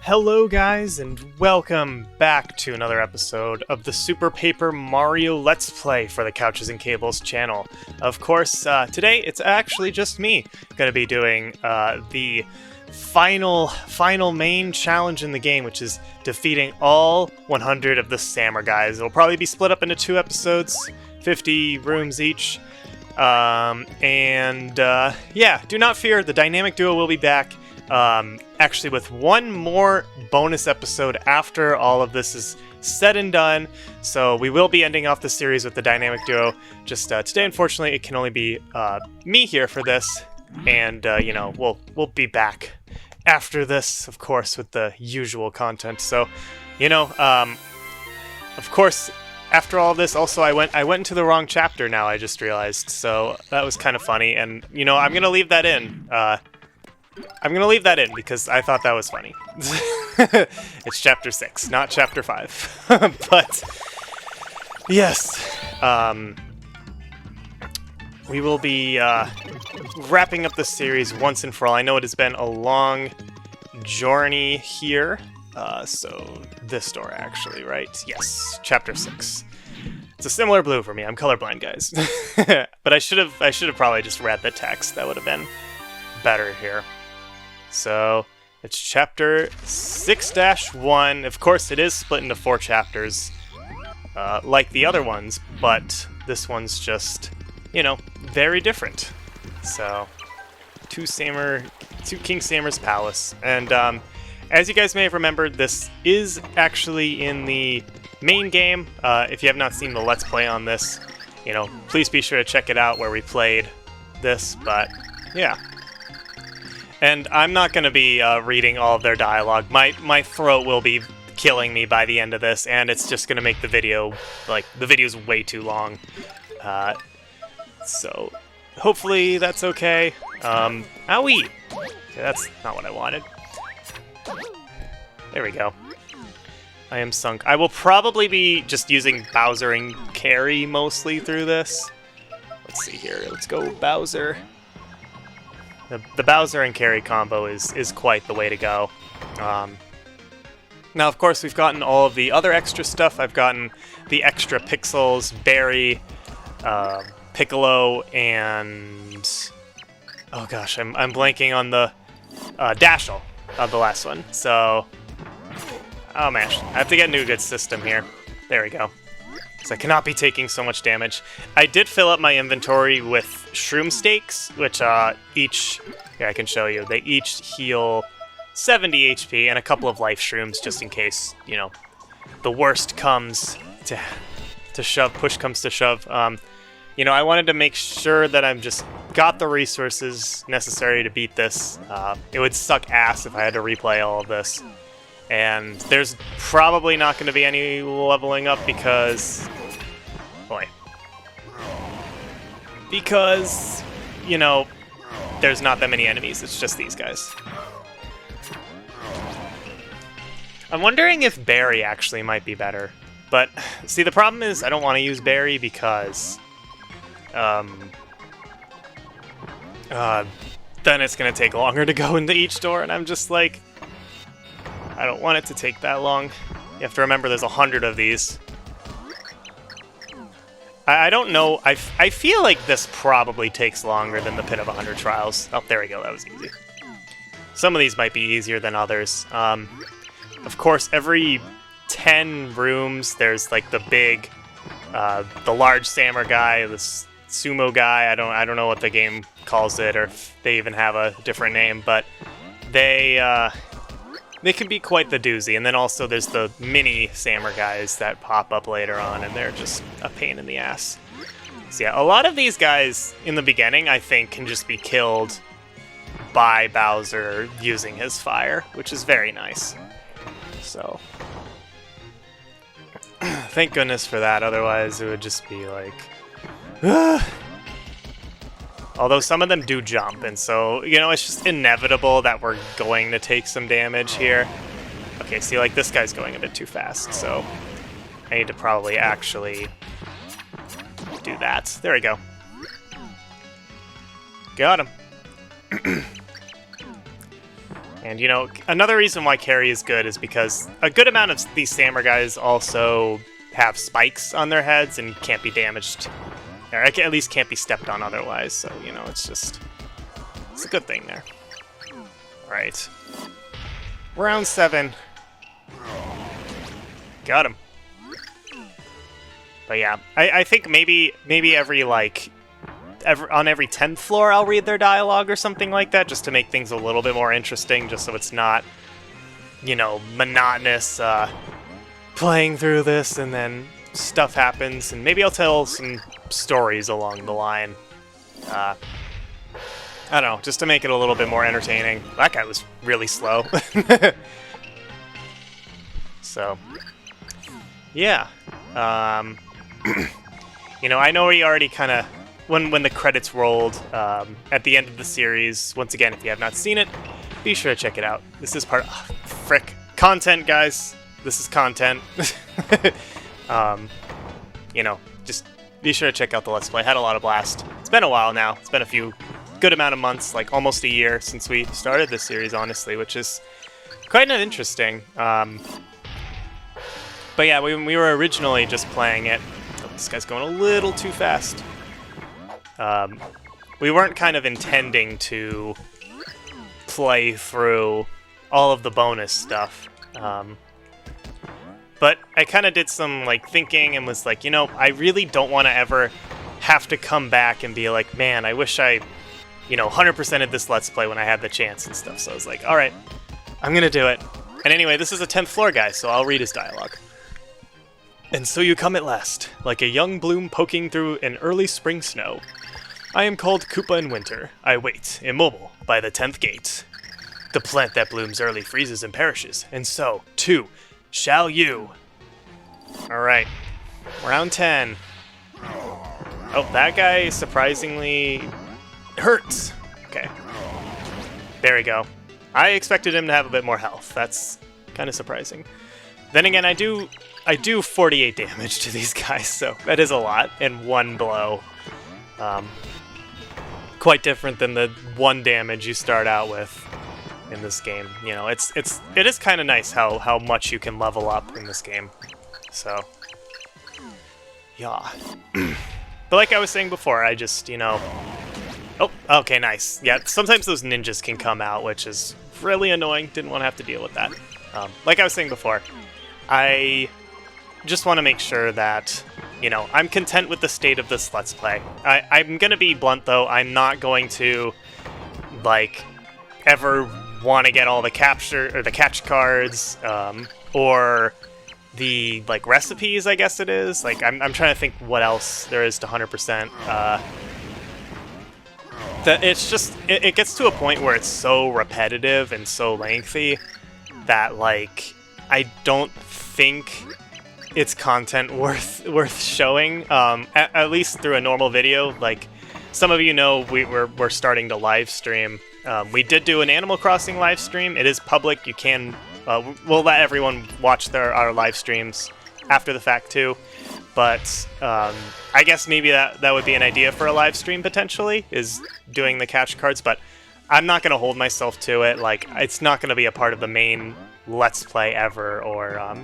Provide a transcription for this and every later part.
Hello guys, and welcome back to another episode of the Super Paper Mario Let's Play for the Couches and Cables channel. Of course, today it's actually just me going to be doing the final main challenge in the game, which is defeating all 100 of the SAMMER guys. It'll probably be split up into 2 episodes, 50 rooms each. Yeah, do not fear, the dynamic duo will be back. Actually with one more bonus episode after all of this is said and done, so we will be ending off the series with the dynamic duo. Just today, unfortunately, it can only be me here for this, and we'll be back after this, of course, with the usual content. So, of course, after all this, also I went into the wrong chapter. Now I just realized, so that was kind of funny, and I'm gonna leave that in. I'm going to leave that in because I thought that was funny. It's chapter 6, not chapter 5. But, yes. We will be wrapping up the series once and for all. I know it has been a long journey here. So, this door actually, right? Yes, chapter 6. It's a similar blue for me. I'm colorblind, guys. But I should have probably just read the text. That would have been better here. So, it's chapter 6-1. Of course, it is split into 4 chapters, like the other ones, but this one's just, very different. So, to King Sammer's palace. And, as you guys may have remembered, this is actually in the main game. If you have not seen the Let's Play on this, please be sure to check it out where we played this, but, yeah. And I'm not going to be reading all of their dialogue. My throat will be killing me by the end of this, and it's just going to make the video, the video's way too long. So, hopefully that's okay. Owie! Okay, that's not what I wanted. There we go. I am sunk. I will probably be just using Bowser and Carry mostly through this. Let's see here. Let's go Bowser. The Bowser and Carry combo is quite the way to go. Now, of course, we've gotten all of the other extra stuff. I've gotten the extra Pixls, Barry, Piccolo, and... oh gosh, I'm blanking on the Dashel of the last one. So, oh man, I have to get a new good system here. There we go. Because I cannot be taking so much damage. I did fill up my inventory with shroom stakes, which each, here I can show you, they each heal 70 HP and a couple of life shrooms just in case, the worst comes to shove, push comes to shove. I wanted to make sure that I'm just got the resources necessary to beat this. It would suck ass if I had to replay all of this. And there's probably not going to be any leveling up because... boy. Because, there's not that many enemies. It's just these guys. I'm wondering if Barry actually might be better. But, see, the problem is I don't want to use Barry because... then it's going to take longer to go into each door, and I'm just like... I don't want it to take that long. You have to remember there's 100 of these. I don't know. I feel like this probably takes longer than the Pit of 100 Trials. Oh, there we go. That was easy. Some of these might be easier than others. Of course, every 10 rooms, there's like the big, the large SAMMER guy, the sumo guy. I don't know what the game calls it, or if they even have a different name, but they can be quite the doozy. And then also there's the mini SAMMER guys that pop up later on, and they're just a pain in the ass. So yeah, a lot of these guys in the beginning, I think, can just be killed by Bowser using his fire, which is very nice. So, thank goodness for that, otherwise it would just be like... Although some of them do jump, and so, it's just inevitable that we're going to take some damage here. Okay, see, like, this guy's going a bit too fast, so I need to probably actually do that. There we go. Got him. And, you know, another reason why carry is good is because a good amount of these SAMMER guys also have spikes on their heads and can't be damaged. Or at least can't be stepped on otherwise, so, you know, it's a good thing there. Alright. Round 7. Got him. But yeah, I think maybe every, like, on every 10th floor I'll read their dialogue or something like that, just to make things a little bit more interesting, just so it's not, you know, monotonous, playing through this and then stuff happens, and maybe I'll tell some stories along the line. I don't know, just to make it a little bit more entertaining. That guy was really slow. So, yeah. You know, I know we already kind of, when the credits rolled at the end of the series, once again, if you have not seen it, be sure to check it out. This is part of, frick, content, guys. This is content. You know, just be sure to check out the Let's Play. Had a lot of blast. It's been a while now. It's been a few good amount of months, like almost a year since we started this series, honestly, which is quite interesting. But yeah, we were originally just playing it. Oh, this guy's going a little too fast. We weren't kind of intending to play through all of the bonus stuff. But I kind of did some like thinking and was like, you know, I really don't want to ever have to come back and be like, man, I wish I, you know, 100%ed this Let's Play when I had the chance and stuff. So I was like, all right, I'm going to do it. And anyway, this is a 10th floor guy, so I'll read his dialogue. And so you come at last, like a young bloom poking through an early spring snow. I am called Koopa in winter. I wait, immobile, by the 10th gate. The plant that blooms early freezes and perishes, and so, too, shall you. Alright, round 10. Oh, that guy surprisingly hurts. Okay. There we go. I expected him to have a bit more health. That's kind of surprising. Then again, I do 48 damage to these guys, so that is a lot in one blow. Quite different than the 1 damage you start out with in this game. You know, it is kind of nice how much you can level up in this game. So, yeah. But like I was saying before, I just, you know... Oh, okay, nice. Yeah, sometimes those ninjas can come out, which is really annoying. Didn't want to have to deal with that. Like I was saying before, I just want to make sure that, you know, I'm content with the state of this Let's Play. I'm going to be blunt, though. I'm not going to, like, ever want to get all the capture, or the catch cards, or the, like, recipes, I guess it is. Like, I'm trying to think what else there is to 100%. It's just, it gets to a point where it's so repetitive and so lengthy that, like, I don't think it's content worth showing, at least through a normal video. Like, some of you know, we're starting to live stream. We did do an Animal Crossing live stream. It is public. You can, we'll let everyone watch our live streams after the fact too. But I guess maybe that would be an idea for a live stream potentially, is doing the catch cards. But I'm not gonna hold myself to it. Like, it's not gonna be a part of the main Let's Play ever, or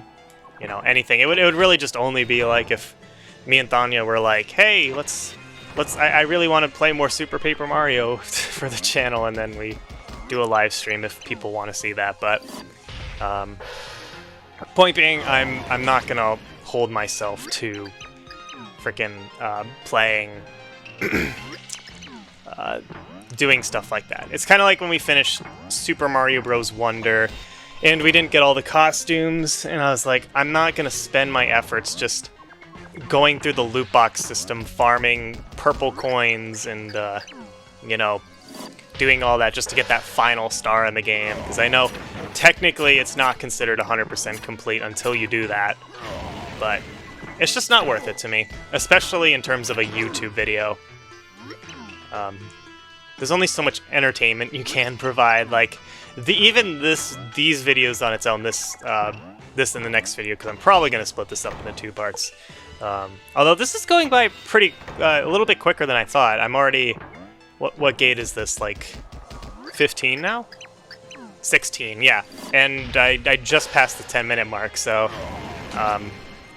you know, anything. It would really just only be like if me and Tanya were like, hey, I really want to play more Super Paper Mario for the channel, and then we do a live stream if people want to see that. But point being, I'm not gonna hold myself to freaking playing doing stuff like that. It's kind of like when we finished Super Mario Bros. Wonder and we didn't get all the costumes, and I was like, I'm not gonna spend my efforts just going through the loot box system, farming purple coins, and you know, doing all that just to get that final star in the game, because I know technically it's not considered 100% complete until you do that, but it's just not worth it to me, especially in terms of a YouTube video. There's only so much entertainment you can provide. Like, even these videos on its own, this and the next video, because I'm probably going to split this up into 2 parts. Although this is going by pretty, a little bit quicker than I thought. I'm already, what gate is this, like 15 now? 16, yeah. And I just passed the 10-minute mark, so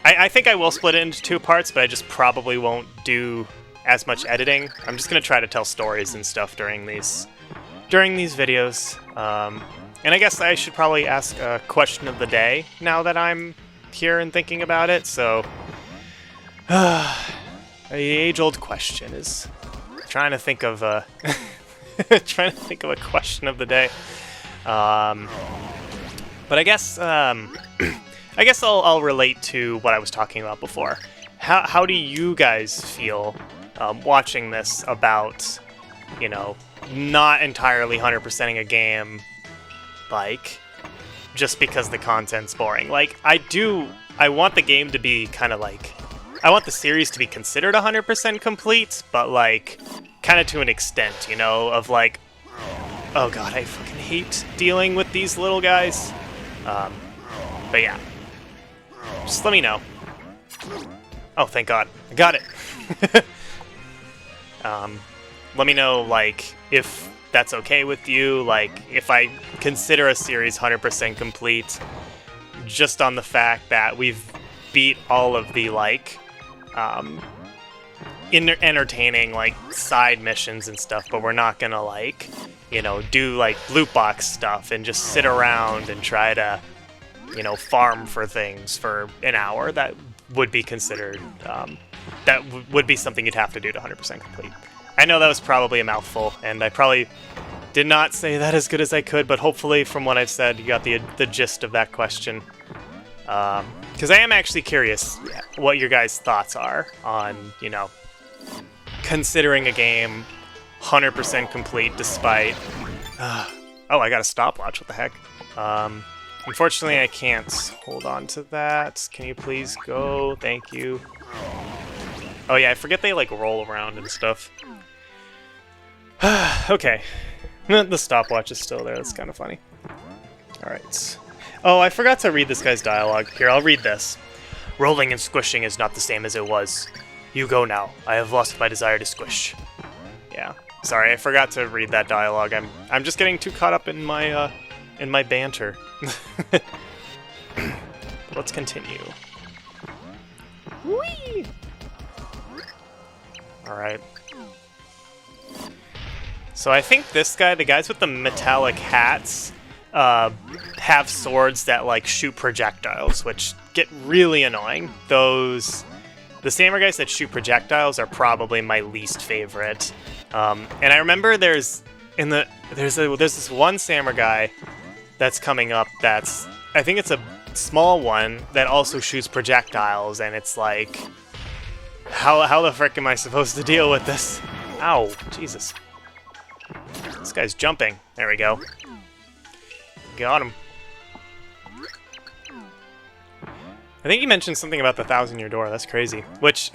I think I will split it into 2 parts, but I just probably won't do as much editing. I'm just gonna try to tell stories and stuff during these videos. And I guess I should probably ask a question of the day now that I'm here and thinking about it. So, the age-old question is trying to think of a question of the day. But I guess I'll relate to what I was talking about before. How do you guys feel watching this about, you know, not entirely 100%ing a game, like, just because the content's boring? Like, I want the game to be kind of like, I want the series to be considered 100% complete, but like, kind of to an extent, you know, of like, oh god, I fucking hate dealing with these little guys. But yeah, just let me know. Oh, thank god, I got it. Let me know, like, if that's okay with you, like, if I consider a series 100% complete, just on the fact that we've beat all of the, like, entertaining, like, side missions and stuff, but we're not gonna, like, you know, do, like, loot box stuff and just sit around and try to, you know, farm for things for an hour. That would be considered, would be something you'd have to do to 100% complete. I know that was probably a mouthful, and I probably did not say that as good as I could, but hopefully from what I've said, you got the gist of that question. Because I am actually curious what your guys' thoughts are on, you know, considering a game 100% complete despite... oh, I got a stopwatch, what the heck? Unfortunately, I can't hold on to that. Can you please go? Thank you. Oh yeah, I forget they, like, roll around and stuff. Okay. The stopwatch is still there. That's kind of funny. Alright. Oh, I forgot to read this guy's dialogue. Here, I'll read this. Rolling and squishing is not the same as it was. You go now. I have lost my desire to squish. Yeah. Sorry, I forgot to read that dialogue. I'm just getting too caught up in my banter. Let's continue. Whee! Alright. So I think this guy, the guys with the metallic hats, have swords that, like, shoot projectiles, which get really annoying. The SAMMER guys that shoot projectiles are probably my least favorite. And I remember there's this one SAMMER guy that's coming up that's, I think it's a small one that also shoots projectiles, and it's like, how the frick am I supposed to deal with this? Ow, Jesus. This guy's jumping. There we go. Got him. I think you mentioned something about the 1,000-year door. That's crazy. Which,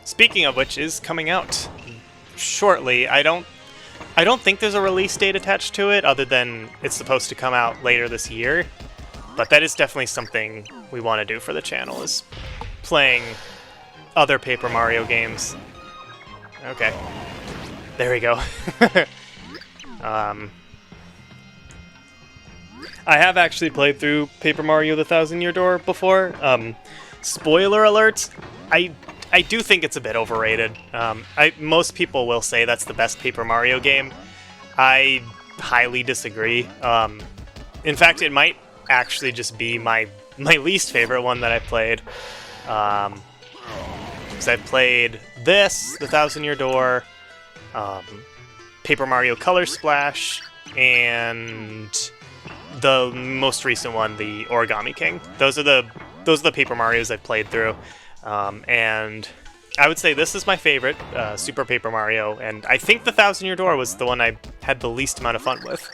speaking of which, is coming out shortly. I don't think there's a release date attached to it, other than it's supposed to come out later this year. But that is definitely something we want to do for the channel, is playing other Paper Mario games. Okay. There we go. I have actually played through Paper Mario: The 1,000-Year Door before. Spoiler alert, I do think it's a bit overrated. Most people will say that's the best Paper Mario game. I highly disagree. In fact, it might actually just be my least favorite one that I played. Because I've played this, The 1,000-Year Door, Paper Mario Color Splash, and the most recent one, the Origami King. Those are the Paper Marios I've played through, and I would say this is my favorite, Super Paper Mario, and I think the 1,000-Year Door was the one I had the least amount of fun with.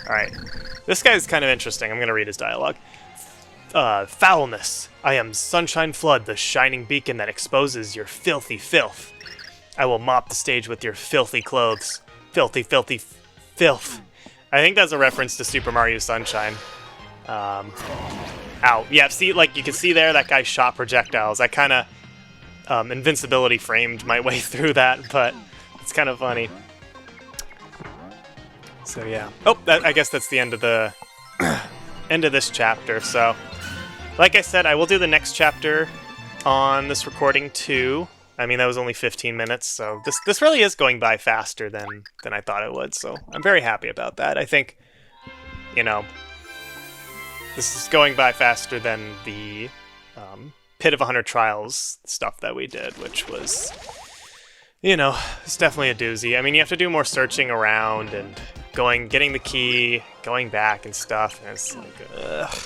Alright, this guy's kind of interesting. I'm going to read his dialogue. Foulness. I am Sunshine Flood, the shining beacon that exposes your filthy filth. I will mop the stage with your filthy clothes. Filthy, filthy filth. I think that's a reference to Super Mario Sunshine. Ow. Yeah, see, like, you can see there, that guy shot projectiles. I kind of invincibility framed my way through that, but it's kind of funny. So yeah. Oh, I guess that's the end of the end of this chapter. So, like I said, I will do the next chapter on this recording too. I mean, that was only 15 minutes, so this really is going by faster than I thought it would. So I'm very happy about that. I think, you know, this is going by faster than the Pit of 100 Trials stuff that we did, which was, you know, it's definitely a doozy. I mean, you have to do more searching around and getting the key, going back and stuff, and it's like, ugh.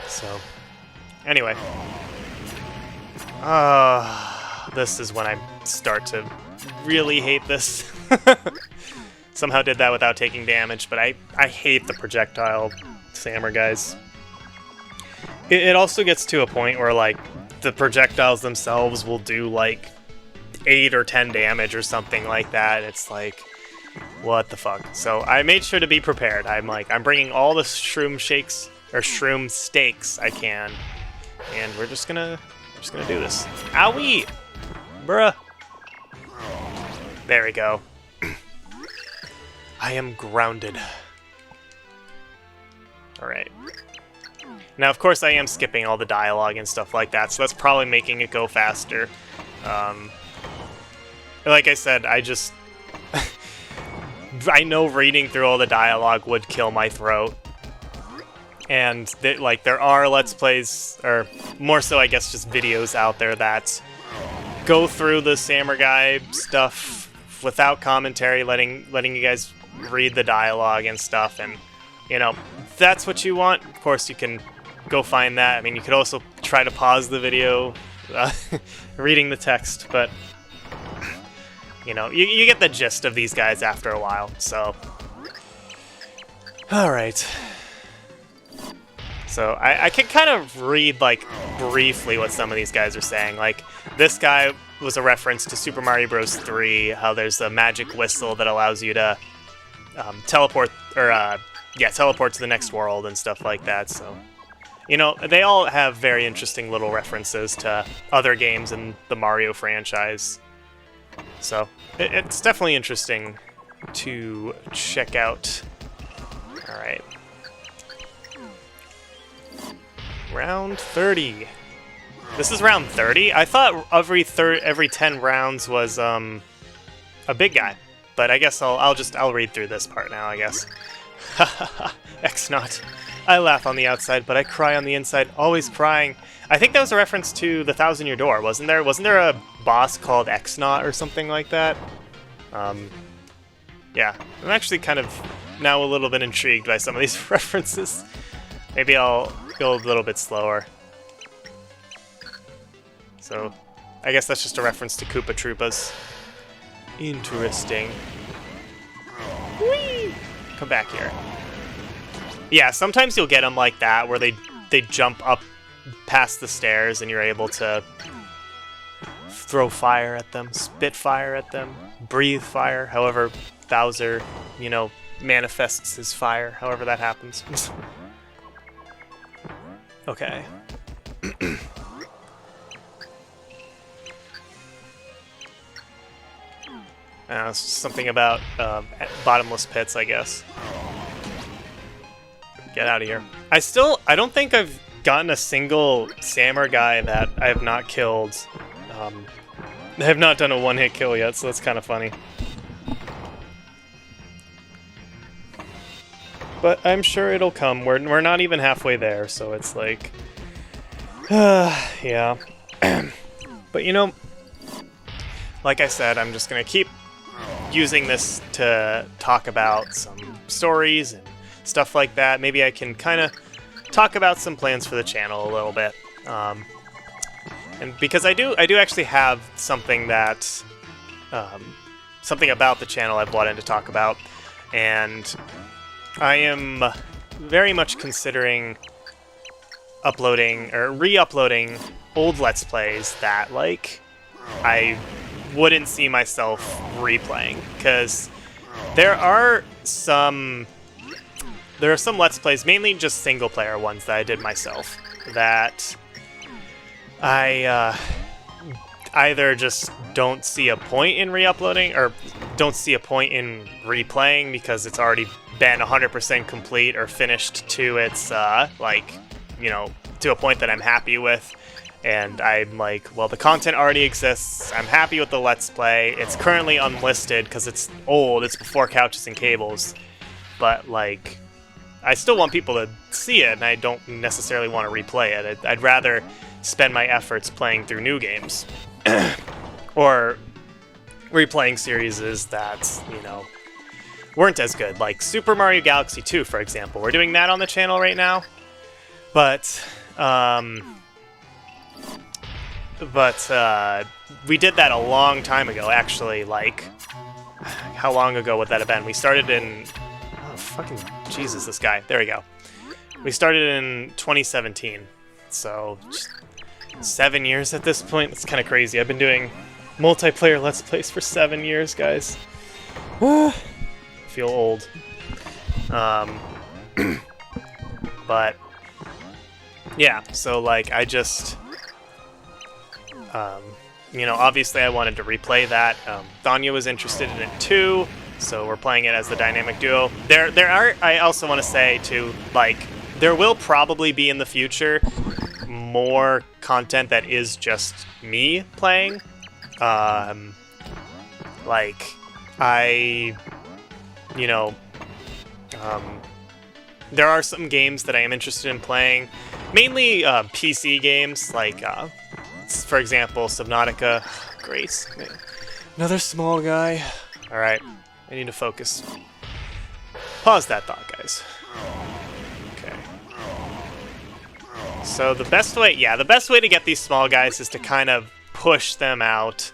So, anyway. This is when I start to really hate this. Somehow did that without taking damage, but I hate the projectile SAMMER guys. It also gets to a point where, like, the projectiles themselves will do, like, 8 or 10 damage or something like that. It's like, what the fuck? So I made sure to be prepared. I'm bringing all the shroom steaks I can, and we're just gonna do this. Owie! Bruh! There we go. I am grounded. Alright. Now, of course, I am skipping all the dialogue and stuff like that, so that's probably making it go faster. Like I said, I know reading through all the dialogue would kill my throat. And, there are Let's Plays, or more so, I guess, just videos out there that go through the SAMMER guy stuff without commentary, letting you guys read the dialogue and stuff, and, you know, if that's what you want, of course, you can go find that. I mean, you could also try to pause the video, reading the text, but, you know, you get the gist of these guys after a while, so. Alright. So, I can kind of read, like, briefly what some of these guys are saying. Like, this guy was a reference to Super Mario Bros. 3, how there's a magic whistle that allows you to teleport to the next world and stuff like that, so. You know, they all have very interesting little references to other games in the Mario franchise. So, it's definitely interesting to check out. Alright. Round 30. This is round 30? I thought every 10 rounds was a big guy. But I guess I'll read through this part now, I guess. Hahaha. X-Naught. I laugh on the outside, but I cry on the inside, always crying. I think that was a reference to the 1,000-Year Door, wasn't there? Wasn't there a boss called X-Naught or something like that? Yeah. I'm actually kind of now a little bit intrigued by some of these references. Maybe I'll go a little bit slower. So, I guess that's just a reference to Koopa Troopas. Interesting. Whee! Come back here. Yeah, sometimes you'll get them like that, where they jump up past the stairs and you're able to throw fire at them, spit fire at them, breathe fire, however Bowser, you know, manifests his fire, however that happens. Okay. Something about bottomless pits, I guess. Get out of here. I don't think I've gotten a single SAMMER guy that I have not killed. I have not done a one-hit kill yet, so that's kind of funny. But I'm sure it'll come. We're not even halfway there, so it's like... yeah. But, you know, like I said, I'm just going to keep using this to talk about some stories and stuff like that. Maybe I can kind of talk about some plans for the channel a little bit. And because I do actually have something that... something about the channel I've brought in to talk about. And I am very much considering uploading or re-uploading old Let's Plays that, like, I wouldn't see myself replaying, because there are some Let's Plays, mainly just single-player ones that I did myself, that I either just don't see a point in re-uploading or don't see a point in replaying because it's already been 100% complete or finished to its, like, you know, to a point that I'm happy with. And I'm like, well, the content already exists. I'm happy with the Let's Play. It's currently unlisted because it's old. It's before Couches and Cables. But, like, I still want people to see it, and I don't necessarily want to replay it. I'd rather spend my efforts playing through new games. Or replaying series that, you know, weren't as good. Like Super Mario Galaxy 2, for example. We're doing that on the channel right now. But we did that a long time ago, actually. Like, how long ago would that have been? We started in... Oh, fucking Jesus, this guy. There we go. We started in 2017. So, 7 years at this point. That's kind of crazy. I've been doing multiplayer Let's Plays for 7 years, guys. Feel old. But, yeah, so, like, I just... you know, obviously I wanted to replay that. Thanya was interested in it too, so we're playing it as the dynamic duo. There are, I also want to say too, like, there will probably be in the future more content that is just me playing. Like, you know, there are some games that I am interested in playing, mainly PC games, like, for example, Subnautica. Great. Another small guy. Alright, I need to focus. Pause that thought, guys. Okay. So the best way, the best way to get these small guys is to kind of push them out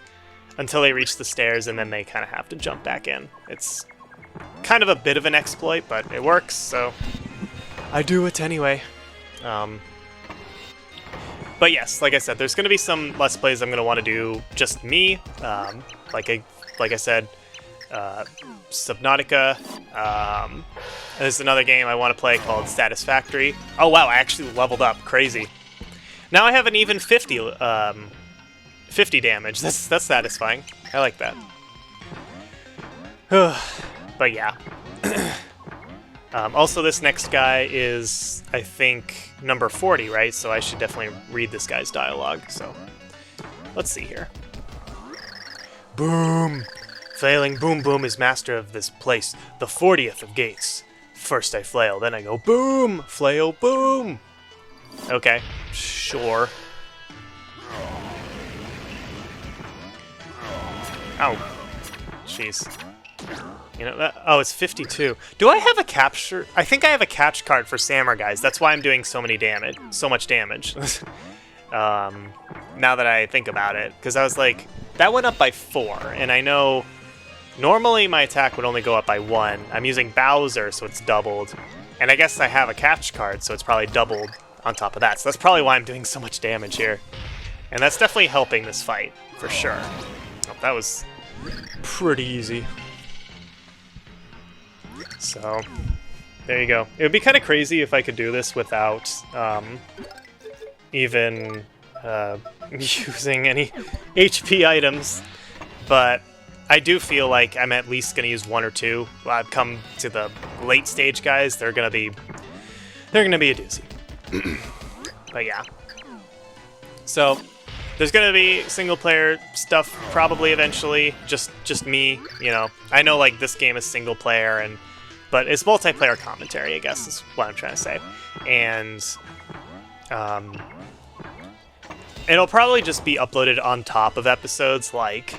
until they reach the stairs, and then they kind of have to jump back in. It's kind of a bit of an exploit, but it works, so I do it anyway. But yes, like I said, there's going to be some Let's Plays I'm going to want to do just me. Like I said, Subnautica. There's another game I want to play called Satisfactory. Oh wow, I actually leveled up. Crazy. Now I have an even 50 damage. That's satisfying. I like that. But yeah. Also, this next guy is, I think, number 40, right? So I should definitely read this guy's dialogue. So let's see here. Boom! Flailing Boom Boom is master of this place, the 40th of gates. First I flail, then I go boom! Flail boom! Okay, sure. Ow. Jeez. You know that? Oh, it's 52. Do I have a capture? I think I have a catch card for SAMMER, guys. That's why I'm doing so much damage. Now that I think about it, because I was like, that went up by 4, and I know normally my attack would only go up by 1. I'm using Bowser, so it's doubled, and I guess I have a catch card, so it's probably doubled on top of that. So that's probably why I'm doing so much damage here, and that's definitely helping this fight for sure. Oh, that was pretty easy. So, there you go. It would be kind of crazy if I could do this without even using any HP items, but I do feel like I'm at least going to use 1 or 2. I've come to the late stage guys. They're going to be a doozy. But yeah. So, there's going to be single player stuff probably eventually, just me, you know. I know like this game is single player but it's multiplayer commentary, I guess is what I'm trying to say. And it'll probably just be uploaded on top of episodes, like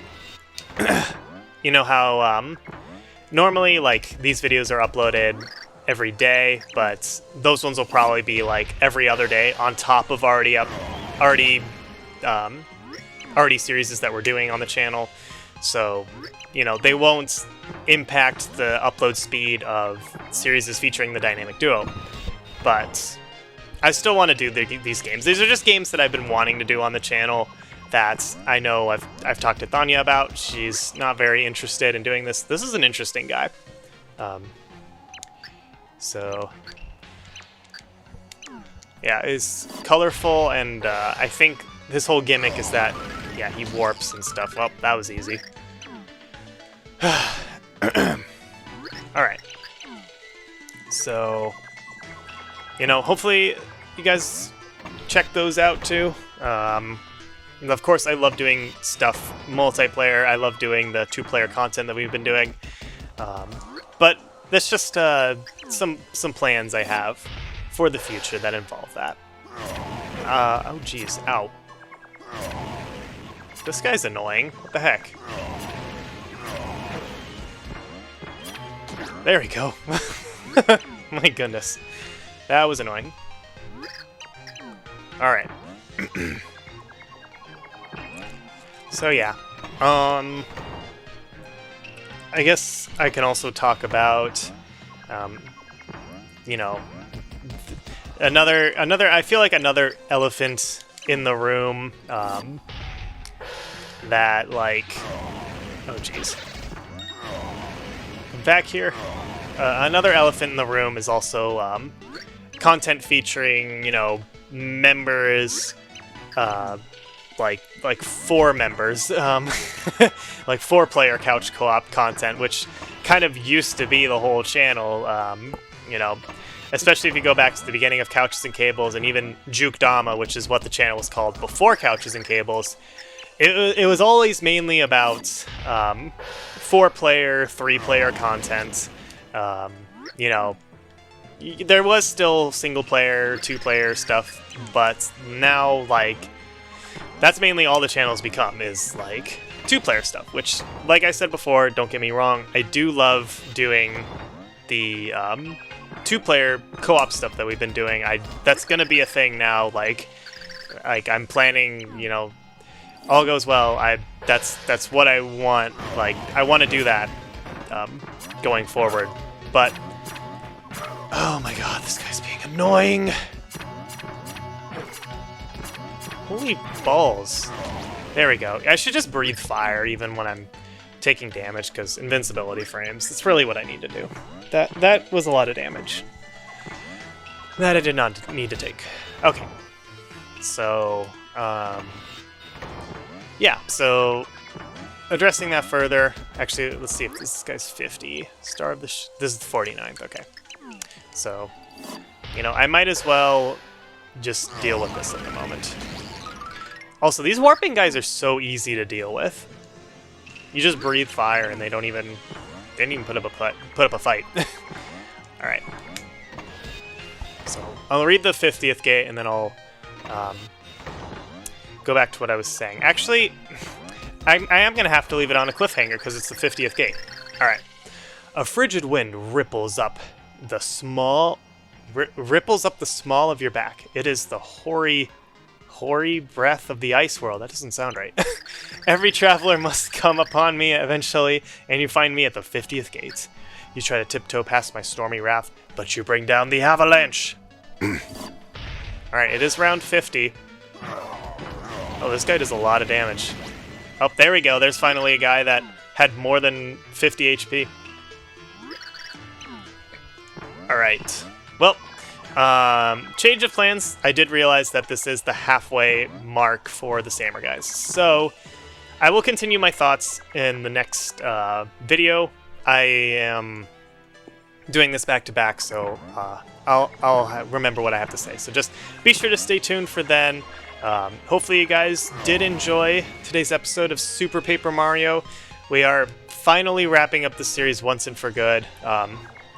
you know how normally like these videos are uploaded every day, but those ones will probably be like every other day on top of already series that we're doing on the channel. So, you know, they won't impact the upload speed of series featuring the dynamic duo. But I still want to do these games. These are just games that I've been wanting to do on the channel that I know I've talked to Thanya about. She's not very interested in doing this. This is an interesting guy. So, yeah, it's colorful, and I think his whole gimmick is that yeah, he warps and stuff. Well, that was easy. Alright. So, you know, hopefully you guys check those out too. And of course, I love doing stuff multiplayer. I love doing the 2-player content that we've been doing. But that's just some plans I have for the future that involve that. Oh geez, ow. This guy's annoying. What the heck? There we go. My goodness. That was annoying. Alright. So yeah. I guess I can also talk about, you know, I feel like another elephant in the room, that, like, oh jeez. Back here, another elephant in the room is also, content featuring, you know, members, like 4 members, like 4-player couch co-op content, which kind of used to be the whole channel, you know, especially if you go back to the beginning of Couches and Cables, and even Juke Dama, which is what the channel was called before Couches and Cables. It was always mainly about 4-player, 3-player content. You know, there was still single-player, 2-player stuff, but now, like, that's mainly all the channels become, is, like, 2-player stuff, which, like I said before, don't get me wrong, I do love doing the 2-player co-op stuff that we've been doing. That's gonna be a thing now, like I'm planning, you know, all goes well, that's what I want, like, I want to do that going forward, but oh my god, this guy's being annoying. Holy balls. There we go. I should just breathe fire even when I'm taking damage, because invincibility frames. That's really what I need to do. That was a lot of damage. That I did not need to take. Okay. So, yeah, so addressing that further. Actually, let's see if this guy's 50. Star of the this is the 49th, okay. So, you know, I might as well just deal with this at the moment. Also, these warping guys are so easy to deal with. You just breathe fire and they didn't even put up a fight. All right. So I'll read the 50th gate and then I'll go back to what I was saying. Actually, I am gonna have to leave it on a cliffhanger because it's the 50th gate. All right. A frigid wind ripples up the small of your back. It is the hoary breath of the ice world. That doesn't sound right. Every traveler must come upon me eventually, and you find me at the 50th gate. You try to tiptoe past my stormy wrath, but you bring down the avalanche. Alright, it is round 50. Oh, this guy does a lot of damage. Oh, there we go. There's finally a guy that had more than 50 HP. Alright. Well, change of plans. I did realize that this is the halfway mark for the SAMMER guys. So, I will continue my thoughts in the next video. I am doing this back to back, so I'll remember what I have to say. So just be sure to stay tuned for then. Hopefully you guys did enjoy today's episode of Super Paper Mario. We are finally wrapping up the series once and for good.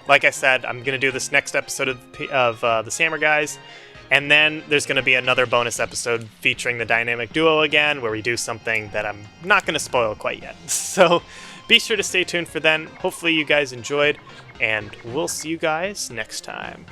Like I said, I'm going to do this next episode of the SAMMER guys, and then there's going to be another bonus episode featuring the Dynamic Duo again, where we do something that I'm not going to spoil quite yet. So be sure to stay tuned for then. Hopefully you guys enjoyed, and we'll see you guys next time.